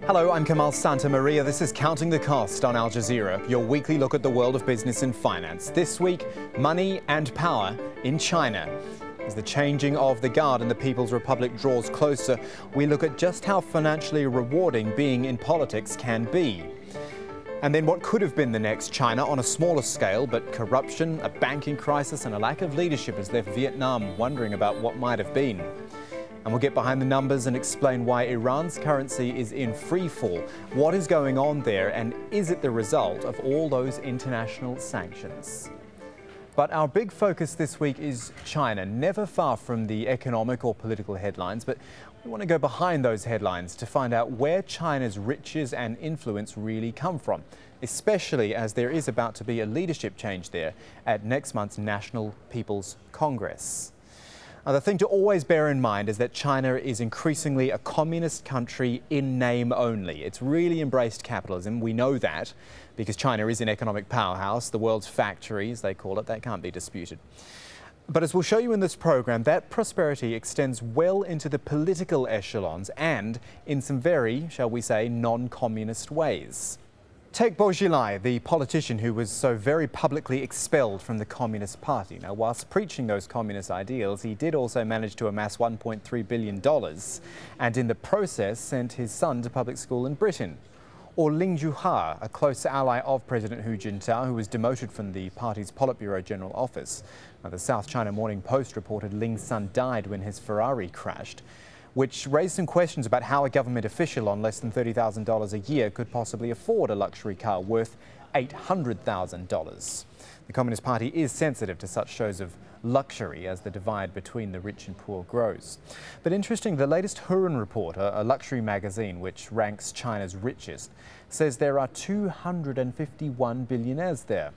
Hello, I'm Kamal Santamaria. This is Counting the Cost on Al Jazeera, your weekly look at the world of business and finance. This week, money and power in China. As the changing of the guard in the People's Republic draws closer, we look at just how financially rewarding being in politics can be. And then what could have been the next China on a smaller scale, but corruption, a banking crisis and a lack of leadership has left Vietnam wondering about what might have been. And we'll get behind the numbers and explain why Iran's currency is in free fall. What is going on there, and is it the result of all those international sanctions? But our big focus this week is China, never far from the economic or political headlines, but we want to go behind those headlines to find out where China's riches and influence really come from, especially as there is about to be a leadership change there at next month's National People's Congress. Now, the thing to always bear in mind is that China is increasingly a communist country in name only. It's really embraced capitalism. We know that because China is an economic powerhouse, the world's factory, as they call it. That can't be disputed. But as we'll show you in this program, that prosperity extends well into the political echelons and in some very, shall we say, non-communist ways. Take Bo Xilai, the politician who was so very publicly expelled from the Communist Party. Now, whilst preaching those communist ideals, he did also manage to amass $1.3 billion and in the process sent his son to public school in Britain. Or Ling Juha, a close ally of President Hu Jintao, who was demoted from the party's Politburo General Office. Now, the South China Morning Post reported Ling's son died when his Ferrari crashed, which raised some questions about how a government official on less than $30,000 a year could possibly afford a luxury car worth $800,000. The Communist Party is sensitive to such shows of luxury as the divide between the rich and poor grows. But interesting, the latest Hurun report, a luxury magazine which ranks China's richest, says there are 251 billionaires there.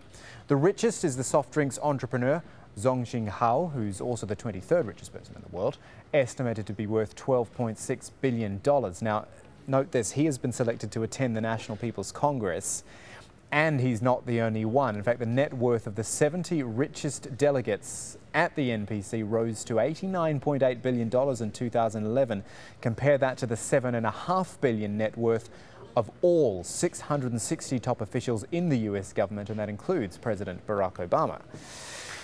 The richest is the soft drinks entrepreneur Zhong Xinghao, who's also the 23rd richest person in the world, estimated to be worth $12.6 billion. Now, note this, he has been selected to attend the National People's Congress, and he's not the only one. In fact, the net worth of the 70 richest delegates at the NPC rose to $89.8 billion in 2011. Compare that to the $7.5 billion net worth of all 660 top officials in the US government, and that includes President Barack Obama.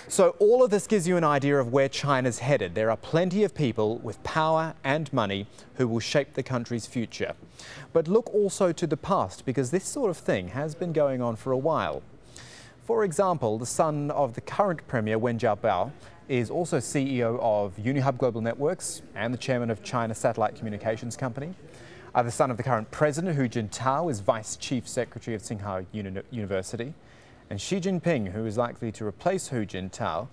So all of this gives you an idea of where China's headed. There are plenty of people with power and money who will shape the country's future. But look also to the past, because this sort of thing has been going on for a while. For example, the son of the current Premier, Wen Jiabao, is also CEO of Unihub Global Networks and the chairman of China Satellite Communications Company. The son of the current president, Hu Jintao, is vice chief secretary of Tsinghua University. And Xi Jinping, who is likely to replace Hu Jintao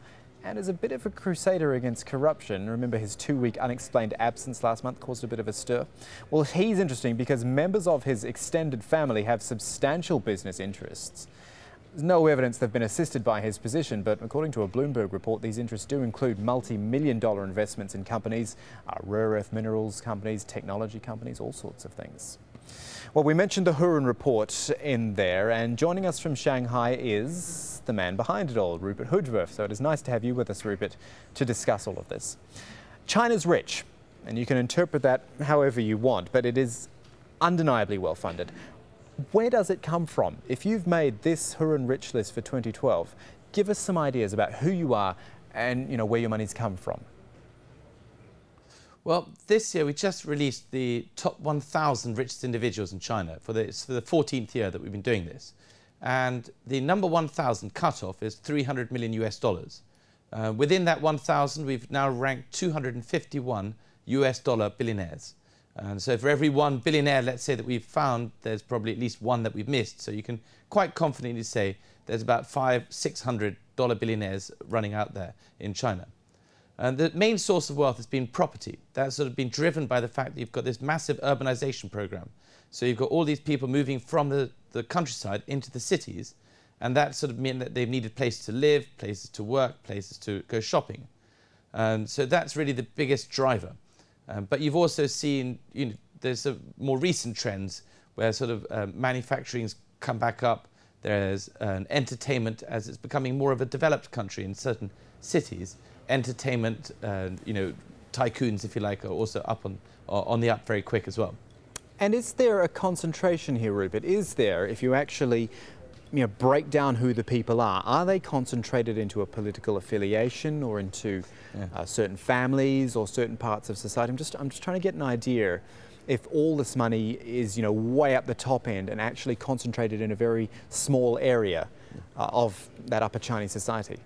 and is a bit of a crusader against corruption. Remember his 2-week unexplained absence last month caused a bit of a stir? Well, he's interesting because members of his extended family have substantial business interests. There's no evidence they've been assisted by his position, but according to a Bloomberg report, these interests do include multi-million-dollar investments in companies, rare earth minerals companies, technology companies, all sorts of things. Well, we mentioned the Hurun report in there, and joining us from Shanghai is the man behind it all, Rupert Hujworth. So it is nice to have you with us, Rupert, to discuss all of this. China's rich, and you can interpret that however you want, but it is undeniably well-funded. Where does it come from? If you've made this Hurun rich list for 2012, give us some ideas about who you are and where your money's come from. Well, this year we just released the top 1,000 richest individuals in China. It's for the 14th year that we've been doing this. And the number 1,000 cutoff is $300 million US. Within that 1,000, we've now ranked 251 US dollar billionaires. And so for every one billionaire, let's say, that we've found, there's probably at least one that we've missed. So you can quite confidently say there's about $500–600 billionaires running out there in China. And the main source of wealth has been property. That's sort of been driven by the fact that you've got this massive urbanization program. So you've got all these people moving from the countryside into the cities, and that sort of meant that they've needed places to live, places to work, places to go shopping. So that's really the biggest driver. But you've also seen, there's more recent trends where sort of manufacturing's come back up. There's entertainment, as it's becoming more of a developed country in certain cities. Entertainment, tycoons, if you like, are also up on the up very quick as well. And is there a concentration here, Rupert? Is there, if you actually break down who the people are they concentrated into a political affiliation or into certain families or certain parts of society? I'm just trying to get an idea if all this money is, way up the top end and actually concentrated in a very small area of that upper Chinese society.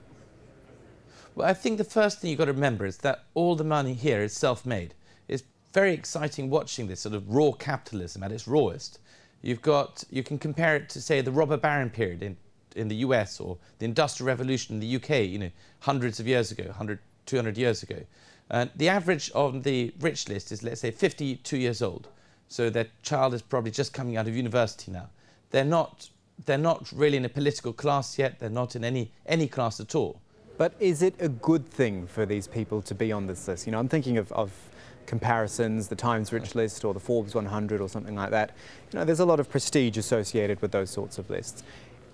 Well, I think the first thing you've got to remember is that all the money here is self-made. It's very exciting watching this sort of raw capitalism at its rawest. You can compare it to, say, the robber baron period in the US or the Industrial Revolution in the UK, hundreds of years ago, 100, 200 years ago. The average on the rich list is, let's say, 52 years old. So their child is probably just coming out of university now. They're not really in a political class yet. They're not in any class at all. But is it a good thing for these people to be on this list? I'm thinking of comparisons, the Times Rich List or the Forbes 100 or something like that. There's a lot of prestige associated with those sorts of lists.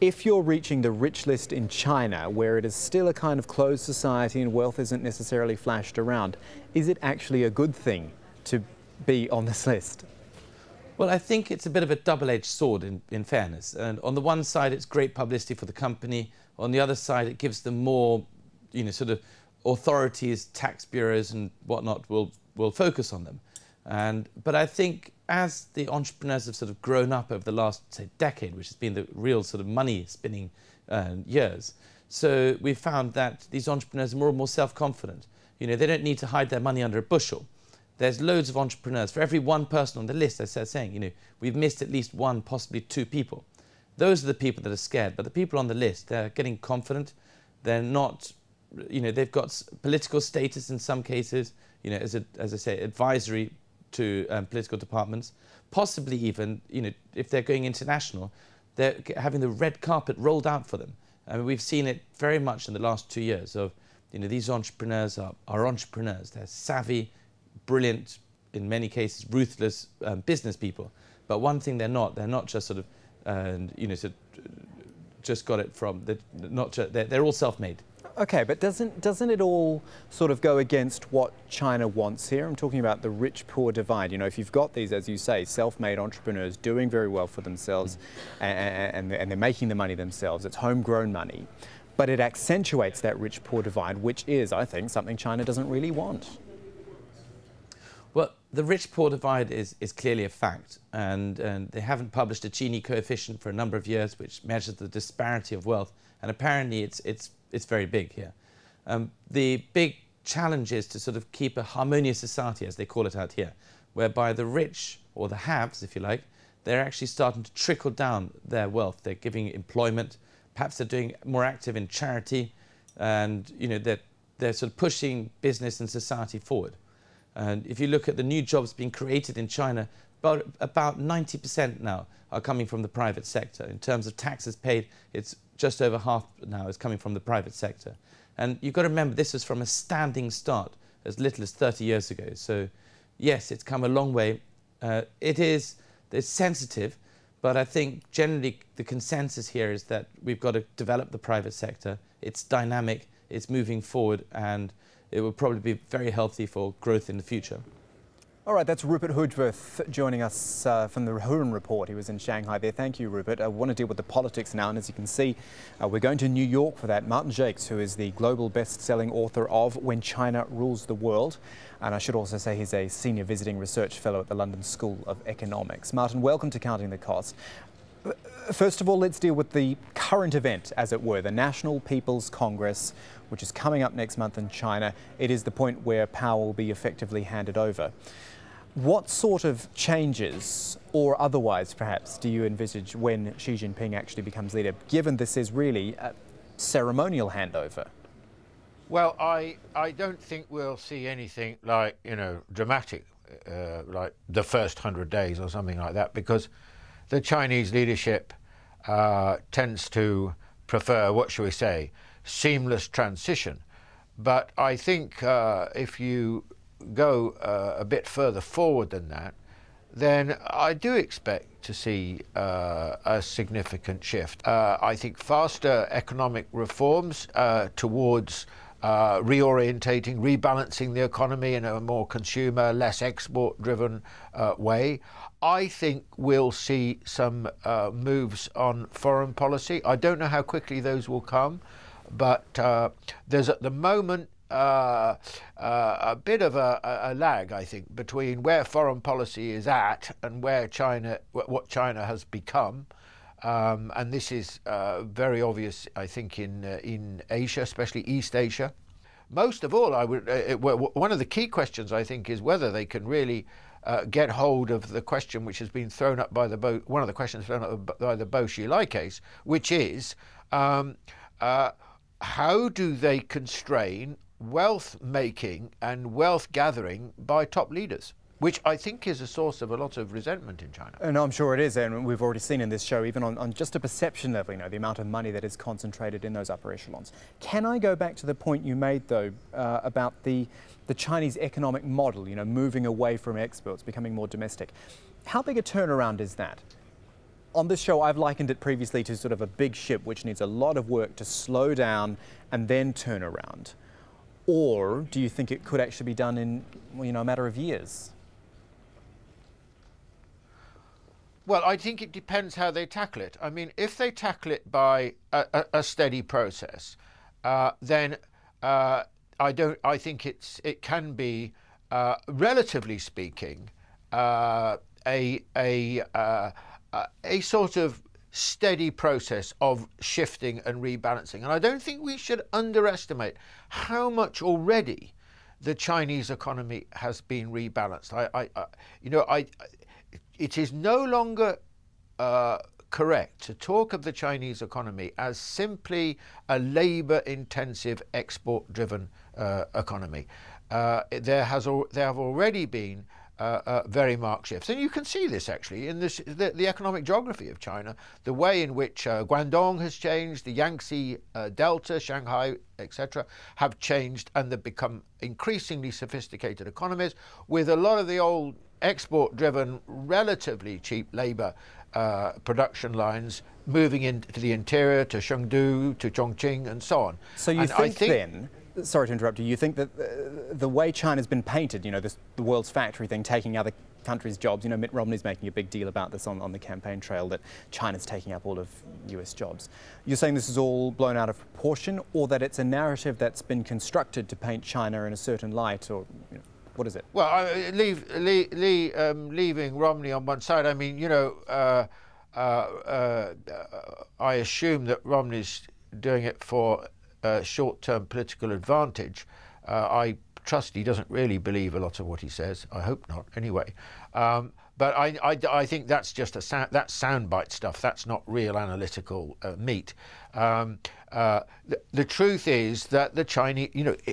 If you're reaching the rich list in China, where it is still a kind of closed society and wealth isn't necessarily flashed around, is it actually a good thing to be on this list? Well, I think it's a bit of a double-edged sword, in fairness. And on the one side, it's great publicity for the company. On the other side, it gives them more, sort of authorities, tax bureaus and whatnot will focus on them. But I think as the entrepreneurs have sort of grown up over the last, say, decade, which has been the real sort of money-spinning years, so we've found that these entrepreneurs are more and more self-confident. They don't need to hide their money under a bushel. There's loads of entrepreneurs. For every one person on the list, as I was saying, we've missed at least one, possibly two people. Those are the people that are scared. But the people on the list, they're getting confident. They're not, they've got political status in some cases, as I say, advisory to political departments. Possibly even, if they're going international, they're having the red carpet rolled out for them. I mean, we've seen it very much in the last 2 years of, these entrepreneurs are entrepreneurs. They're savvy, brilliant, in many cases, ruthless business people. But one thing they're not just sort of, just got it from, they're all self-made. Okay, but doesn't it all sort of go against what China wants here? I'm talking about the rich-poor divide. If you've got these, as you say, self-made entrepreneurs doing very well for themselves and they're making the money themselves, it's homegrown money, but it accentuates that rich-poor divide, which is, I think, something China doesn't really want. Well, the rich-poor divide is clearly a fact, and they haven't published a Gini coefficient for a number of years, which measures the disparity of wealth, and apparently it's very big here. The big challenge is to sort of keep a harmonious society, as they call it out here, whereby the rich, or the haves, if you like, they're actually starting to trickle down their wealth. They're giving employment, perhaps they're doing more active in charity, and they're sort of pushing business and society forward. And if you look at the new jobs being created in China, about 90% now are coming from the private sector. In terms of taxes paid, it's just over half now is coming from the private sector. And you've got to remember, this was from a standing start as little as 30 years ago. So yes, it's come a long way. It's sensitive, but I think generally the consensus here is that we've got to develop the private sector. It's dynamic, it's moving forward, and it will probably be very healthy for growth in the future. All right, that's Rupert Hoodworth joining us from the Hurun Report. He was in Shanghai there. Thank you, Rupert. I want to deal with the politics now, and as you can see, we're going to New York for that. Martin Jakes, who is the global best-selling author of When China Rules the World, and I should also say he's a senior visiting research fellow at the London School of Economics. Martin, welcome to Counting the Cost. First of all, let's deal with the current event, as it were, the National People's Congress, which is coming up next month in China. It is the point where power will be effectively handed over. What sort of changes, or otherwise perhaps, do you envisage when Xi Jinping actually becomes leader, given this is really a ceremonial handover? Well, I don't think we'll see anything like, dramatic, like the first 100 days or something like that, because the Chinese leadership tends to prefer, what shall we say, seamless transition. But I think if you go a bit further forward than that, then I do expect to see a significant shift. I think faster economic reforms towards reorientating, rebalancing the economy in a more consumer, less export-driven way. I think we'll see some moves on foreign policy. I don't know how quickly those will come, but there's at the moment a bit of a lag, I think, between where foreign policy is at and where what China has become. And this is very obvious, I think, in Asia, especially East Asia. Most of all, one of the key questions, I think, is whether they can really get hold of the question which has been thrown up by one of the questions thrown up by the Bo Xilai case, which is how do they constrain wealth making and wealth gathering by top leaders, which I think is a source of a lot of resentment in China. And I'm sure it is, and we've already seen in this show, even on just a perception level, the amount of money that is concentrated in those upper echelons. Can I go back to the point you made, though, about the Chinese economic model, moving away from exports, becoming more domestic? How big a turnaround is that? On this show, I've likened it previously to sort of a big ship which needs a lot of work to slow down and then turn around. Or do you think it could actually be done in, a matter of years? Well, I think it depends how they tackle it. I mean, if they tackle it by a steady process, then I think it can be, relatively speaking, a sort of steady process of shifting and rebalancing. And I don't think we should underestimate how much already the Chinese economy has been rebalanced. It is no longer correct to talk of the Chinese economy as simply a labour-intensive, export-driven economy. There have already been very marked shifts, and you can see this actually in the economic geography of China, the way in which Guangdong has changed, the Yangtze Delta, Shanghai, etc., have changed, and they've become increasingly sophisticated economies with a lot of the old export-driven, relatively cheap labour production lines moving into the interior, to Chengdu, to Chongqing, and so on. So you think then, sorry to interrupt you, you think that the way China's been painted, the world's factory thing, taking other countries' jobs, Mitt Romney's making a big deal about this on the campaign trail, that China's taking up all of US jobs. You're saying this is all blown out of proportion, or that it's a narrative that's been constructed to paint China in a certain light, or what is it? Well, leaving Romney on one side, I mean, I assume that Romney's doing it for short-term political advantage. I trust he doesn't really believe a lot of what he says. I hope not, anyway. But I think that's just that's soundbite stuff. That's not real analytical meat. The truth is that the Chinese,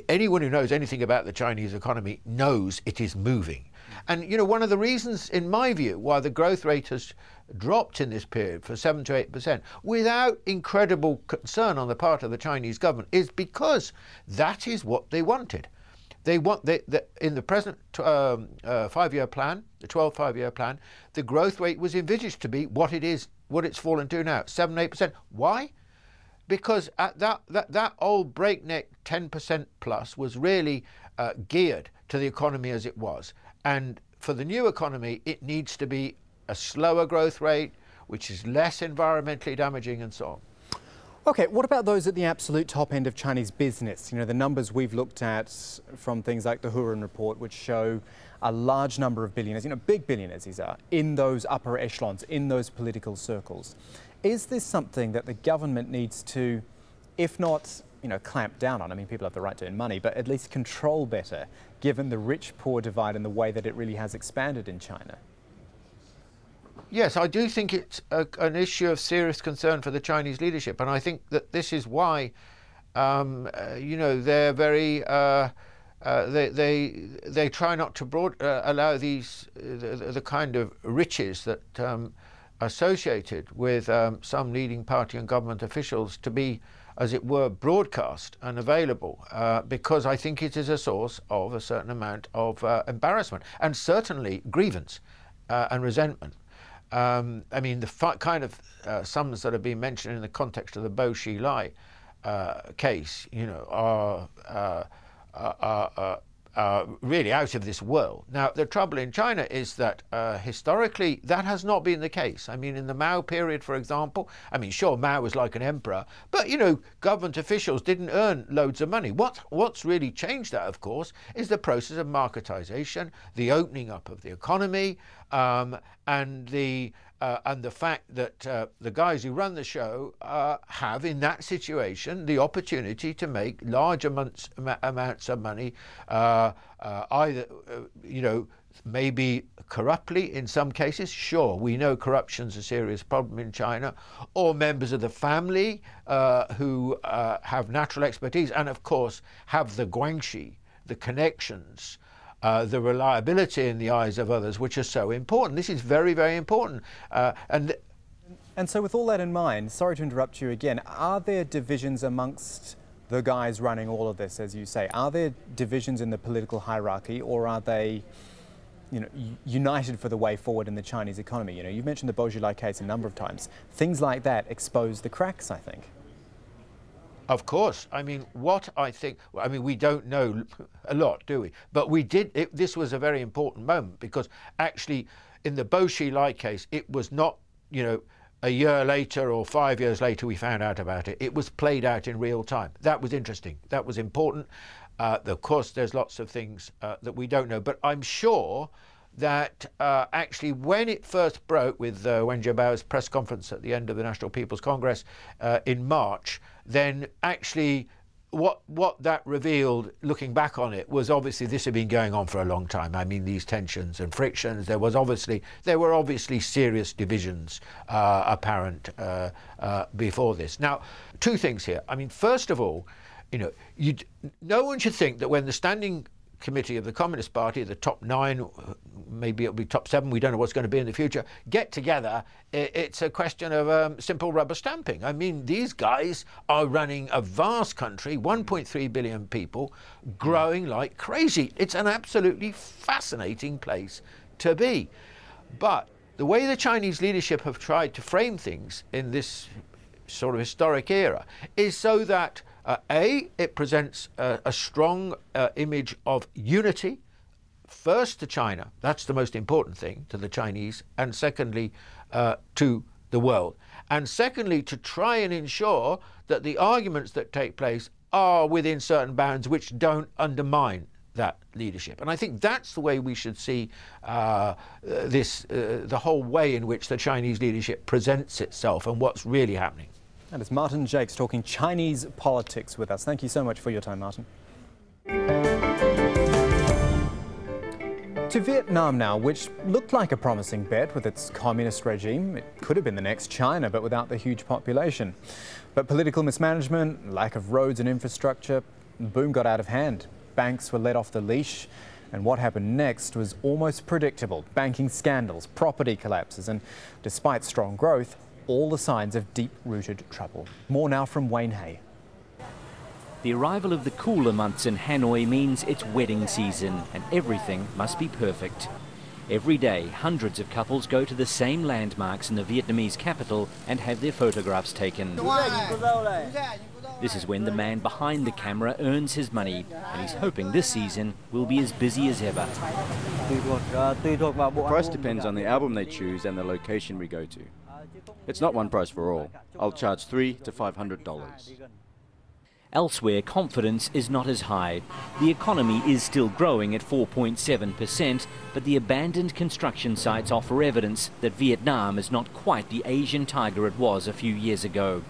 anyone who knows anything about the Chinese economy knows it is moving. And, one of the reasons, in my view, why the growth rate has dropped in this period for 7 to 8% without incredible concern on the part of the Chinese government is because that is what they wanted. They want, in the present 5-year plan, the 12 5-year plan, the growth rate was envisaged to be what it's fallen to now, 7 8%. Why? Because at that old breakneck 10% plus was really geared to the economy as it was. And for the new economy, it needs to be a slower growth rate, which is less environmentally damaging and so on. Okay, what about those at the absolute top end of Chinese business? The numbers we've looked at from things like the Hurun report, which show a large number of billionaires, big billionaires these are, in those upper echelons, in those political circles. Is this something that the government needs to, if not, clamp down on? I mean, people have the right to earn money, but at least control better, given the rich-poor divide and the way that it really has expanded in China? Yes, I do think it's an issue of serious concern for the Chinese leadership, and I think that this is why, they're very, they try not to allow the kind of riches that associated with some leading party and government officials to be, as it were, broadcast and available, because I think it is a source of a certain amount of embarrassment and certainly grievance and resentment. I mean, the kind of sums that have been mentioned in the context of the Bo Xilai case, you know, are really out of this world. Now, the trouble in China is that historically that has not been the case. I mean, in the Mao period, for example, I mean, sure, Mao was like an emperor, but, you know, government officials didn't earn loads of money. What's really changed that, of course, is the process of marketization, the opening up of the economy, and the fact that the guys who run the show have, in that situation, the opportunity to make large amounts of money, either, you know, maybe corruptly in some cases. Sure, we know corruption's a serious problem in China, or members of the family who have natural expertise and, of course, have the guanxi, the connections, the reliability in the eyes of others, which are so important. This is very, very important. And so with all that in mind, sorry to interrupt you again, are there divisions amongst the guys running all of this, as you say? Are there divisions in the political hierarchy, or are they, you know, united for the way forward in the Chinese economy? You know, you've mentioned the Bourgeois case a number of times. Things like that expose the cracks, I think. Of course. I mean, what I think, I mean, we don't know a lot, do we? But we did, this was a very important moment, because actually in the Bourgeois Lai case, it was not, you know, a year later or 5 years later we found out about it. It was played out in real time. That was interesting. That was important. Of course, there's lots of things that we don't know, but I'm sure that actually when it first broke with Wen Jiabao's press conference at the end of the National People's Congress in March, then actually what that revealed, looking back on it, was obviously this had been going on for a long time. I mean, these tensions and frictions, there were obviously serious divisions apparent before this. Now, two things here. I mean, first of all, you know, no one should think that when the Standing Committee of the Communist Party, the top 9, maybe it'll be top 7, we don't know what's going to be in the future, get together, it's a question of simple rubber stamping. I mean, these guys are running a vast country, 1.3 billion people, growing like crazy. It's an absolutely fascinating place to be. But the way the Chinese leadership have tried to frame things in this sort of historic era is so that it presents a strong image of unity, first to China, that's the most important thing, to the Chinese, and secondly to the world. And secondly, to try and ensure that the arguments that take place are within certain bounds which don't undermine that leadership. And I think that's the way we should see the whole way in which the Chinese leadership presents itself and what's really happening. And it's Martin Jakes talking Chinese politics with us. Thank you so much for your time, Martin. To Vietnam now, which looked like a promising bet with its communist regime. It could have been the next China, but without the huge population. But political mismanagement, lack of roads and infrastructure, the boom got out of hand. Banks were let off the leash, and what happened next was almost predictable. Banking scandals, property collapses, and despite strong growth, all the signs of deep-rooted trouble. More now from Wayne Hay. The arrival of the cooler months in Hanoi means it's wedding season and everything must be perfect. Every day, hundreds of couples go to the same landmarks in the Vietnamese capital and have their photographs taken. This is when the man behind the camera earns his money, and he's hoping this season will be as busy as ever. The price depends on the album they choose and the location we go to. It's not one price for all. I'll charge $300 to $500. Elsewhere, confidence is not as high. The economy is still growing at 4.7%, but the abandoned construction sites offer evidence that Vietnam is not quite the Asian tiger it was a few years ago.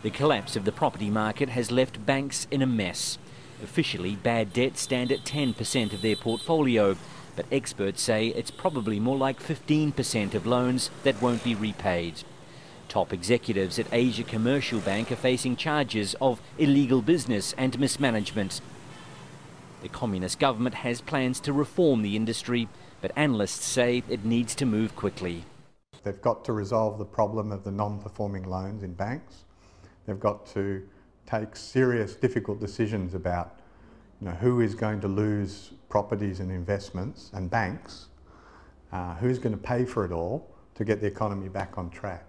The collapse of the property market has left banks in a mess. Officially, bad debts stand at 10% of their portfolio, but experts say it's probably more like 15% of loans that won't be repaid. Top executives at Asia Commercial Bank are facing charges of illegal business and mismanagement. The communist government has plans to reform the industry, but analysts say it needs to move quickly. They've got to resolve the problem of the non-performing loans in banks. They've got to take serious, difficult decisions about, you know, who is going to lose properties and investments and banks, who's going to pay for it all to get the economy back on track.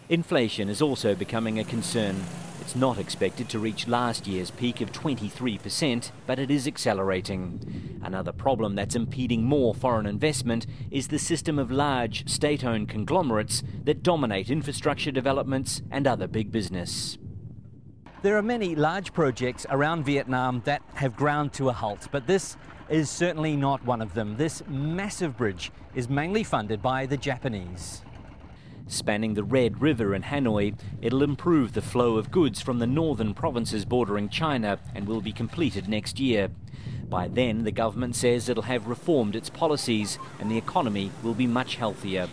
Inflation is also becoming a concern. It's not expected to reach last year's peak of 23%, but it is accelerating. Another problem that's impeding more foreign investment is the system of large state-owned conglomerates that dominate infrastructure developments and other big business. There are many large projects around Vietnam that have ground to a halt, but this is certainly not one of them. This massive bridge is mainly funded by the Japanese. Spanning the Red River in Hanoi, it'll improve the flow of goods from the northern provinces bordering China and will be completed next year. By then, the government says it'll have reformed its policies and the economy will be much healthier.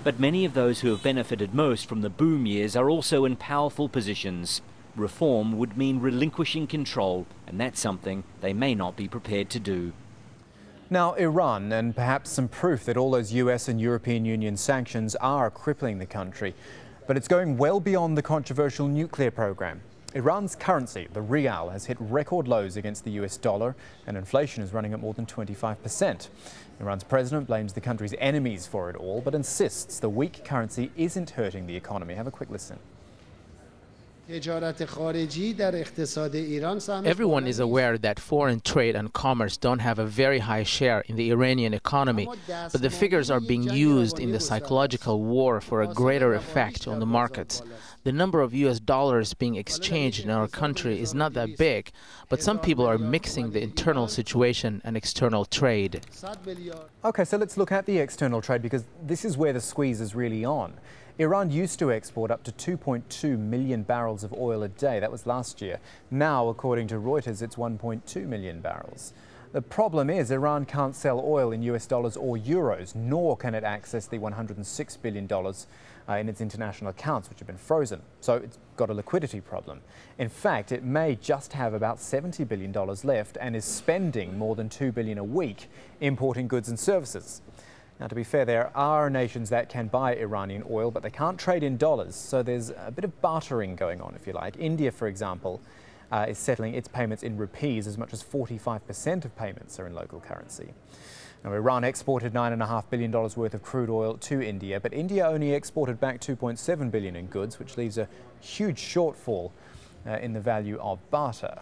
But many of those who have benefited most from the boom years are also in powerful positions. Reform would mean relinquishing control, and that's something they may not be prepared to do. Now, Iran, and perhaps some proof that all those US and European Union sanctions are crippling the country. But it's going well beyond the controversial nuclear program. Iran's currency, the rial, has hit record lows against the US dollar, and inflation is running at more than 25%. Iran's president blames the country's enemies for it all, but insists the weak currency isn't hurting the economy. Have a quick listen. Everyone is aware that foreign trade and commerce don't have a very high share in the Iranian economy, but the figures are being used in the psychological war for a greater effect on the markets. The number of US dollars being exchanged in our country is not that big, but some people are mixing the internal situation and external trade. Okay, so let's look at the external trade, because this is where the squeeze is really on. Iran used to export up to 2.2 million barrels of oil a day. That was last year. Now, according to Reuters, it's 1.2 million barrels. The problem is Iran can't sell oil in US dollars or euros, nor can it access the $106 billion in its international accounts, which have been frozen. So it's got a liquidity problem. In fact, it may just have about $70 billion left and is spending more than $2 billion a week importing goods and services. Now, to be fair, there are nations that can buy Iranian oil, but they can't trade in dollars, so there's a bit of bartering going on, if you like. India, for example, is settling its payments in rupees. As much as 45% of payments are in local currency. Now, Iran exported $9.5 billion worth of crude oil to India, but India only exported back $2.7 billion in goods, which leaves a huge shortfall in the value of barter.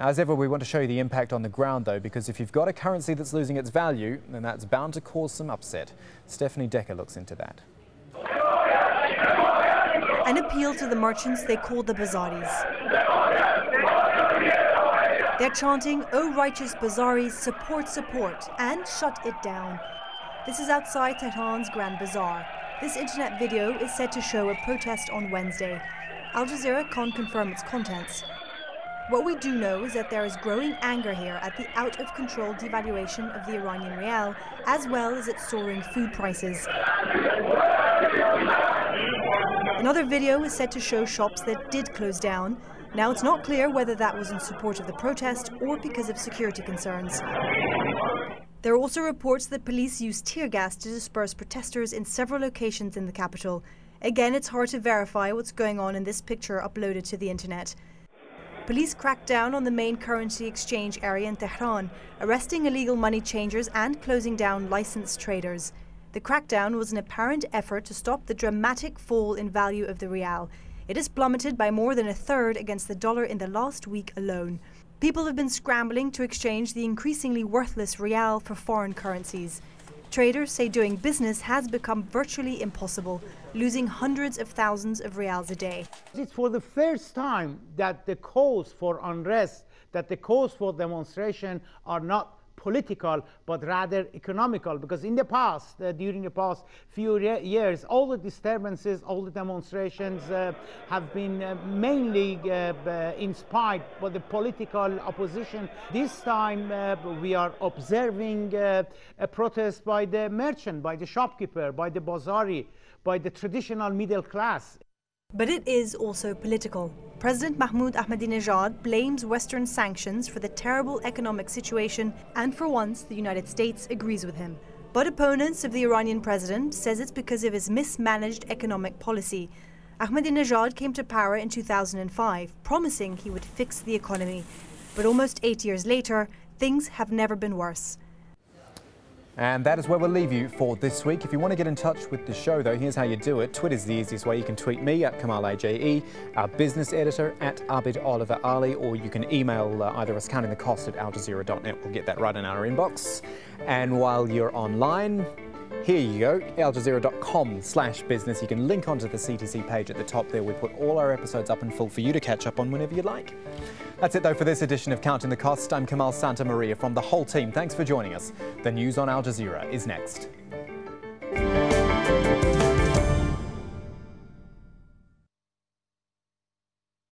As ever, we want to show you the impact on the ground, though, because if you've got a currency that's losing its value, then that's bound to cause some upset. Stephanie Decker looks into that. An appeal to the merchants they call the Bazaris. They're chanting, "Oh, righteous Bazaris, support, support," and shut it down. This is outside Tehran's Grand Bazaar. This internet video is said to show a protest on Wednesday. Al Jazeera can't confirm its contents. What we do know is that there is growing anger here at the out-of-control devaluation of the Iranian rial, as well as its soaring food prices. Another video is said to show shops that did close down. Now it's not clear whether that was in support of the protest or because of security concerns. There are also reports that police used tear gas to disperse protesters in several locations in the capital. Again, it's hard to verify what's going on in this picture uploaded to the internet. Police cracked down on the main currency exchange area in Tehran, arresting illegal money changers and closing down licensed traders. The crackdown was an apparent effort to stop the dramatic fall in value of the rial. It has plummeted by more than a third against the dollar in the last week alone. People have been scrambling to exchange the increasingly worthless rial for foreign currencies. Traders say doing business has become virtually impossible, losing hundreds of thousands of rials a day. It's for the first time that the cause for unrest, that the cause for demonstration are not political, but rather economical. Because in the past, during the past few years, all the disturbances, all the demonstrations have been mainly inspired by the political opposition. This time we are observing a protest by the merchant, by the shopkeeper, by the bazari, by the traditional middle class. But it is also political. President Mahmoud Ahmadinejad blames Western sanctions for the terrible economic situation, and for once the United States agrees with him. But opponents of the Iranian president says it's because of his mismanaged economic policy. Ahmadinejad came to power in 2005, promising he would fix the economy. But almost 8 years later, things have never been worse. And that is where we'll leave you for this week. If you want to get in touch with the show, though, here's how you do it. Twitter's the easiest way. You can tweet me at Kamal AJE, our business editor at Abid Oliver Ali, or you can email either us countingthecost@aljazeera.net. We'll get that right in our inbox. And while you're online, here you go, aljazeera.com/business. You can link onto the CTC page at the top there. We put all our episodes up in full for you to catch up on whenever you like. That's it, though, for this edition of Counting the Cost. I'm Kamal Santamaria from the whole team. Thanks for joining us. The news on Al Jazeera is next.